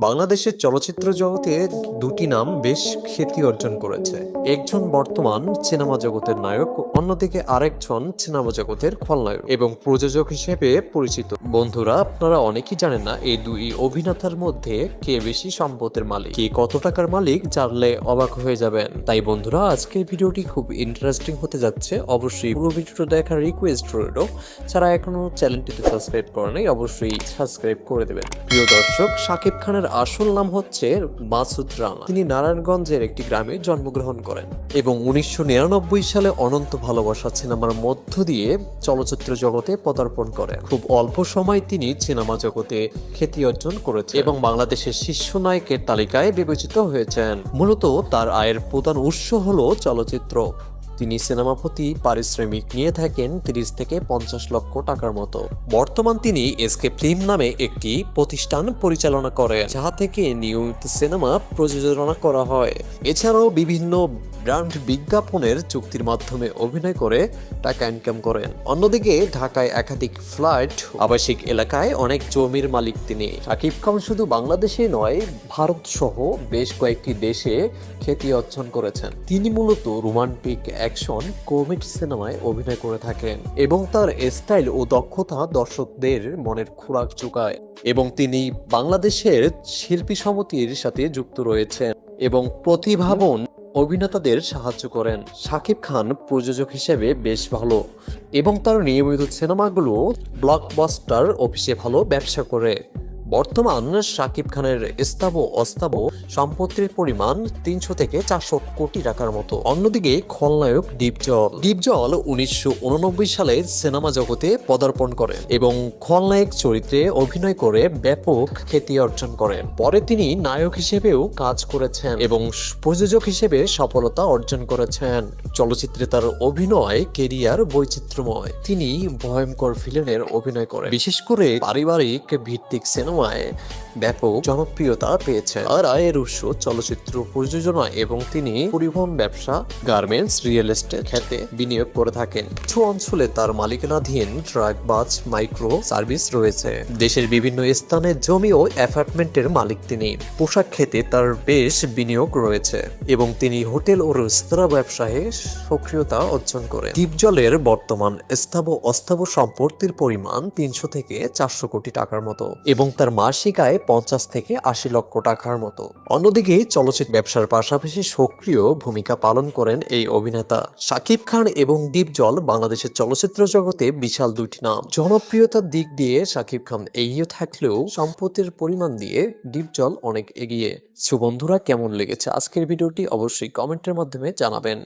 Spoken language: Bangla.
বাংলাদেশের চলচ্চিত্র জগতে দুটি নাম বেশ খ্যাতি অর্জন করেছে। একজন বর্তমান সিনেমা জগতের নায়ক, অন্যদিকে আরেকজন সিনেমা জগতের খলনায়ক এবং প্রযোজক হিসেবে পরিচিত। বন্ধুরা, আপনারা অনেকেই জানেন না এই দুই অভিনেতার মধ্যে কে বেশি সম্পদের মালিক, কে কত টাকার মালিক, জানলে অবাক হয়ে যাবেন। তাই বন্ধুরা, আজকের ভিডিওটি খুব ইন্টারেস্টিং হতে যাচ্ছে। অবশ্যই পুরো ভিডিওটা দেখার রিকোয়েস্ট রইল। যারা এখনো চ্যানেলটিতে সাবস্ক্রাইব করেনি অবশ্যই সাবস্ক্রাইব করে দেবেন। প্রিয় দর্শক, শাকিব খানের আসল নাম হচ্ছে মাসুদ রানা। তিনি নারায়ণগঞ্জের একটি গ্রামে জন্মগ্রহণ করেন এবং 1999 সালে অনন্ত ভালোবাসা সিনেমার মধ্য দিয়ে চলচ্চিত্র জগতে পদার্পণ করেন। খুব অল্প সময় তিনি সিনেমা জগতে খ্যাতি অর্জন করেছেন এবং বাংলাদেশের শীর্ষ নায়কের তালিকায় বিবেচিত হয়েছেন। মূলত তার আয়ের প্রধান উৎস হলো চলচ্চিত্র। তিনি সিনেমা প্রতি পারিশ্রমিক নিয়ে থাকেন 30 থেকে 50 লক্ষ টাকার মতো। বর্তমান তিনি এসকে ফিল্ম নামে একটি প্রতিষ্ঠান পরিচালনা করেন, যাহা থেকে নিয়মিত সিনেমা প্রযোজনা করা হয়। এছাড়াও বিভিন্ন ব্র্যান্ড বিজ্ঞাপনের চুক্তির মাধ্যমে অভিনয় করে টাকা ইনকাম করেন। অন্যদিকে ঢাকায় একাধিক ফ্ল্যাট, আবাসিক এলাকায় অনেক জমির মালিক তিনি। শাকিব খান শুধু বাংলাদেশে নয়, ভারত সহ বেশ কয়েকটি দেশে খ্যাতি অর্জন করেছেন। তিনি মূলত রোমান্টিক, অ্যাকশন, কমেডি সিনেমায় অভিনয় করে থাকেন এবং তার স্টাইল ও দক্ষতা দর্শকদের মনের খোরাক জোগায়। এবং তিনি বাংলাদেশের শিল্পী সমিতির সাথে যুক্ত রয়েছেন এবং প্রতিভাবান অভিনেতাদের সাহায্য করেন। শাকিব খান প্রযোজক হিসেবে বেশ ভালো এবং তার নিয়মিত সিনেমাগুলো ব্লকবাস্টার অফিসে ভালো ব্যবসা করে। বর্তমান শাকিব খানের স্থাবর অস্থাবর সম্পত্তির পরিমাণ 300 থেকে 400 কোটি টাকার মতো। অন্যদিকে খলনায়ক ডিপজল 1989 সালে সিনেমা জগতে পদার্পণ করেন এবং খলনায়ক চরিত্রে অভিনয় করে ব্যাপক খ্যাতি অর্জন করেন। পরে তিনি নায়ক হিসেবেও কাজ করেছেন এবং প্রযোজক হিসেবে সফলতা অর্জন করেছেন। চলচ্চিত্রে তার অভিনয় কেরিয়ার বৈচিত্র্যময়। তিনি ভয়ঙ্কর ভিলেনের অভিনয় করেন, বিশেষ করে পারিবারিক ভিত্তিক সিনেমায় ব্যাপক জনপ্রিয়তা পেয়েছে। আর আয়ের উৎস চলচ্চিত্র প্রযোজনা এবং তিনি পরিবহন ব্যবসা, গার্মেন্টস, রিয়েল এস্টেট খাতে বিনিয়োগ করে থাকেন। কিছু অঞ্চলে তার মালিকানাধীন ট্রাক, বাস, মাইক্রো সার্ভিস রয়েছে। দেশের বিভিন্ন স্থানে জমি ও অ্যাপার্টমেন্টের মালিক তিনি। পোশাক খাতে তার বেশ বিনিয়োগ রয়েছে এবং তিনি হোটেল ও রেস্তোরাঁ ব্যবসায়ে সক্রিয়তা অর্জন করেন। ডিপজলের বর্তমান স্থাবর অস্থাবর সম্পত্তির পরিমাণ 300 থেকে 400 কোটি টাকার মতো এবং তার মাসিক আয় 50 থেকে 80 লক্ষ টাকার মতো। অন্যদিকে চলচ্চিত্র ব্যবসার পাশাপাশি সক্রিয় ভূমিকা পালন করেন এই অভিনেতা। শাকিব খান এবং ডিপজল বাংলাদেশের চলচ্চিত্র জগতে বিশাল দুটি নাম। জনপ্রিয়তার দিক দিয়ে শাকিব খান এগিয়ে থাকলেও সম্পত্তির পরিমাণ দিয়ে ডিপজল অনেক এগিয়ে। বন্ধুরা, কেমন লেগেছে আজকের ভিডিওটি অবশ্যই কমেন্টের মাধ্যমে জানাবেন।